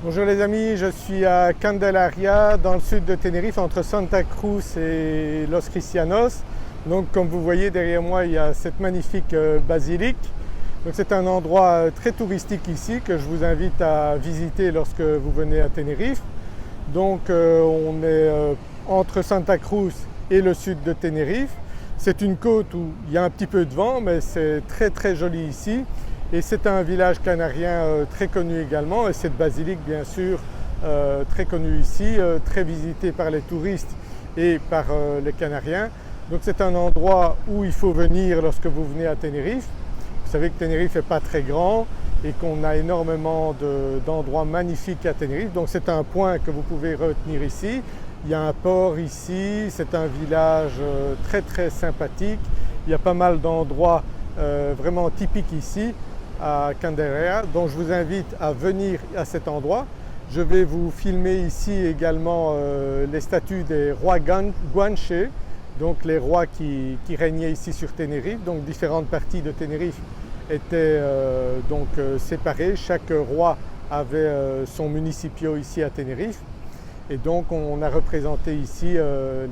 Bonjour les amis, je suis à Candelaria dans le sud de Tenerife entre Santa Cruz et Los Cristianos. Donc comme vous voyez derrière moi il y a cette magnifique basilique. Donc c'est un endroit très touristique ici que je vous invite à visiter lorsque vous venez à Tenerife. Donc on est entre Santa Cruz et le sud de Tenerife. C'est une côte où il y a un petit peu de vent mais c'est très joli ici. Et c'est un village canarien très connu également et cette basilique bien sûr très connue ici, très visitée par les touristes et par les Canariens. Donc c'est un endroit où il faut venir lorsque vous venez à Tenerife. Vous savez que Tenerife n'est pas très grand et qu'on a énormément d'endroits magnifiques à Tenerife. Donc c'est un point que vous pouvez retenir ici. Il y a un port ici, c'est un village très sympathique. Il y a pas mal d'endroits vraiment typiques ici à Candelaria, donc je vous invite à venir à cet endroit. Je vais vous filmer ici également les statues des rois Guanche, donc les rois qui régnaient ici sur Tenerife. Donc différentes parties de Tenerife étaient séparées. Chaque roi avait son municipio ici à Tenerife. Et donc on a représenté ici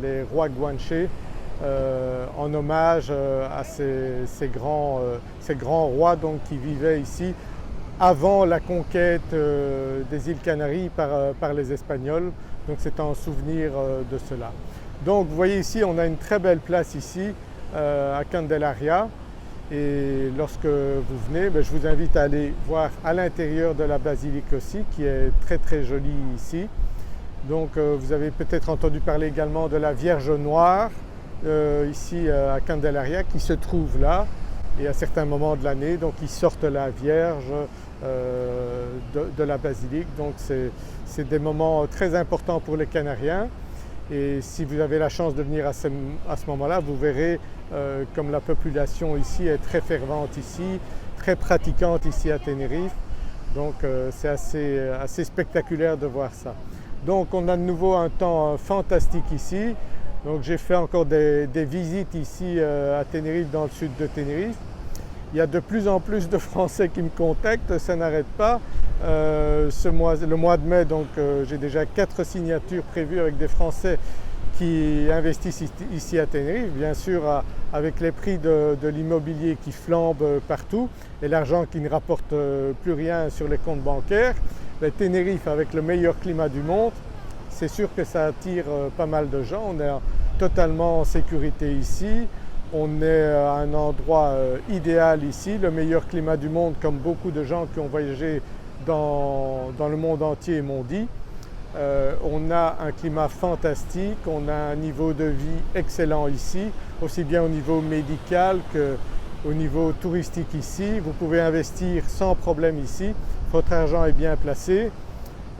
les rois Guanche en hommage à ces grands rois donc, qui vivaient ici avant la conquête des îles Canaries par les Espagnols. Donc c'est en souvenir de cela. Donc vous voyez ici on a une très belle place ici à Candelaria et lorsque vous venez je vous invite à aller voir à l'intérieur de la basilique aussi qui est très jolie ici. Donc vous avez peut-être entendu parler également de la Vierge Noire ici à Candelaria qui se trouve là et à certains moments de l'année donc ils sortent la Vierge de la basilique. Donc c'est des moments très importants pour les Canariens et si vous avez la chance de venir à ce moment-là vous verrez comme la population ici est très fervente ici, très pratiquante ici à Tenerife. Donc c'est assez spectaculaire de voir ça. Donc on a de nouveau un temps fantastique ici. Donc j'ai fait encore des visites ici à Tenerife, dans le sud de Tenerife. Il y a de plus en plus de Français qui me contactent, ça n'arrête pas. Le mois de mai, donc j'ai déjà 4 signatures prévues avec des Français qui investissent ici à Tenerife. Bien sûr avec les prix de l'immobilier qui flambent partout et l'argent qui ne rapporte plus rien sur les comptes bancaires. Tenerife avec le meilleur climat du monde, c'est sûr que ça attire pas mal de gens. On est totalement en sécurité ici, on est à un endroit idéal ici, le meilleur climat du monde comme beaucoup de gens qui ont voyagé dans le monde entier m'ont dit. On a un climat fantastique, on a un niveau de vie excellent ici, aussi bien au niveau médical qu'au niveau touristique ici. Vous pouvez investir sans problème ici, votre argent est bien placé.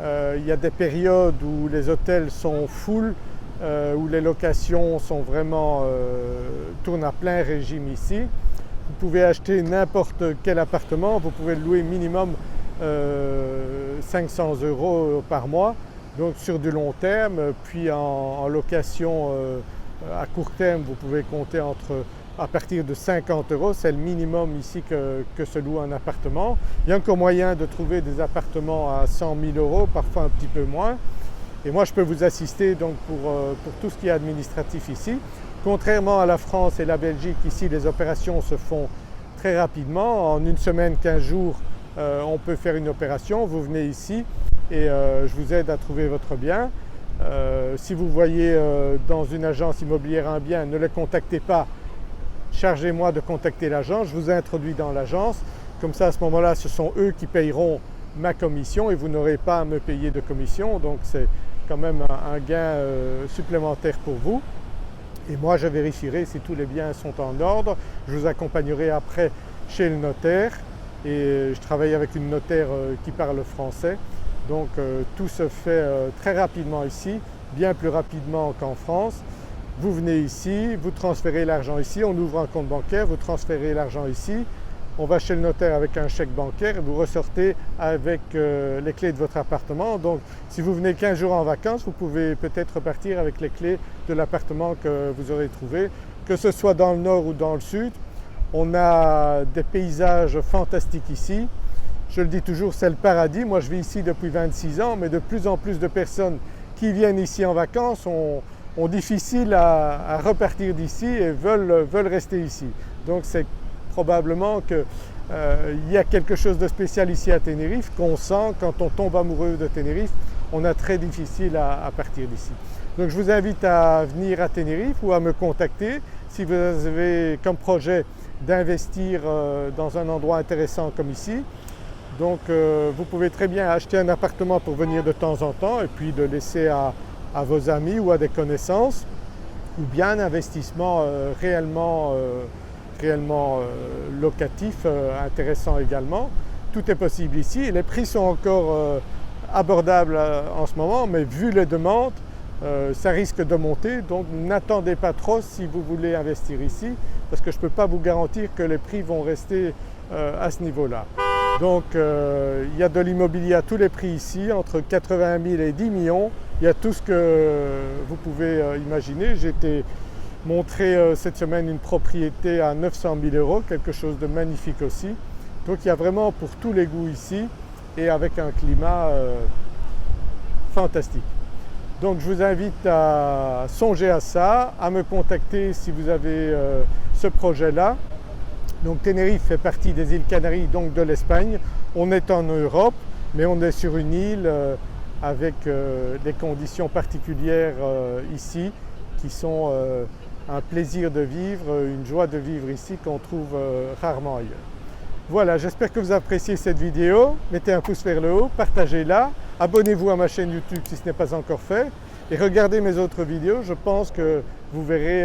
Il y a des périodes où les hôtels sont full, où les locations sont vraiment tournent à plein régime ici. Vous pouvez acheter n'importe quel appartement, vous pouvez le louer minimum 500 € par mois, donc sur du long terme. Puis en location à court terme, vous pouvez compter à partir de 50 €, c'est le minimum ici que se loue un appartement. Il y a encore moyen de trouver des appartements à 100 000 €, parfois un petit peu moins. Et moi je peux vous assister donc pour tout ce qui est administratif ici. Contrairement à la France et la Belgique, ici les opérations se font très rapidement. En une semaine, 15 jours, on peut faire une opération. Vous venez ici et je vous aide à trouver votre bien. Si vous voyez dans une agence immobilière un bien, ne les contactez pas. Chargez-moi de contacter l'agence, je vous introduis dans l'agence. Comme ça, à ce moment-là, ce sont eux qui payeront ma commission et vous n'aurez pas à me payer de commission. Donc c'est quand même un gain supplémentaire pour vous. Et moi, je vérifierai si tous les biens sont en ordre. Je vous accompagnerai après chez le notaire. Et je travaille avec une notaire qui parle français. Donc tout se fait très rapidement ici, bien plus rapidement qu'en France. Vous venez ici, vous transférez l'argent ici, on ouvre un compte bancaire, vous transférez l'argent ici, on va chez le notaire avec un chèque bancaire et vous ressortez avec les clés de votre appartement. Donc si vous venez 15 jours en vacances, vous pouvez peut-être repartir avec les clés de l'appartement que vous aurez trouvé, que ce soit dans le nord ou dans le sud. On a des paysages fantastiques ici. je le dis toujours, c'est le paradis. Moi je vis ici depuis 26 ans, mais de plus en plus de personnes qui viennent ici en vacances ont difficile à repartir d'ici et veulent rester ici. Donc c'est probablement qu'il y a quelque chose de spécial ici à Tenerife qu'on sent quand on tombe amoureux de Tenerife. On a très difficile à partir d'ici. Donc je vous invite à venir à Tenerife ou à me contacter si vous avez comme projet d'investir dans un endroit intéressant comme ici. Donc vous pouvez très bien acheter un appartement pour venir de temps en temps et puis le laisser à vos amis ou à des connaissances, ou bien un investissement réellement locatif intéressant également. Tout est possible ici. Les prix sont encore abordables en ce moment, mais vu les demandes, ça risque de monter. Donc n'attendez pas trop si vous voulez investir ici, parce que je ne peux pas vous garantir que les prix vont rester à ce niveau-là. Donc il y a de l'immobilier à tous les prix ici, entre 80 000 et 10 millions. Il y a tout ce que vous pouvez imaginer. J'ai été montrer cette semaine une propriété à 900 000 €, quelque chose de magnifique aussi. Donc il y a vraiment pour tous les goûts ici et avec un climat fantastique. Donc je vous invite à songer à ça, à me contacter si vous avez ce projet-là. Donc Tenerife fait partie des îles Canaries, donc de l'Espagne. On est en Europe, mais on est sur une île avec des conditions particulières ici qui sont un plaisir de vivre, une joie de vivre ici qu'on trouve rarement ailleurs. Voilà, j'espère que vous appréciez cette vidéo. Mettez un pouce vers le haut, partagez-la, abonnez-vous à ma chaîne YouTube si ce n'est pas encore fait et regardez mes autres vidéos. Je pense que vous verrez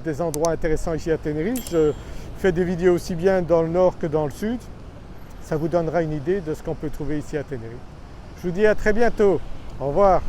des endroits intéressants ici à Tenerife. Je fais des vidéos aussi bien dans le nord que dans le sud. Ça vous donnera une idée de ce qu'on peut trouver ici à Tenerife. Je vous dis à très bientôt. Au revoir.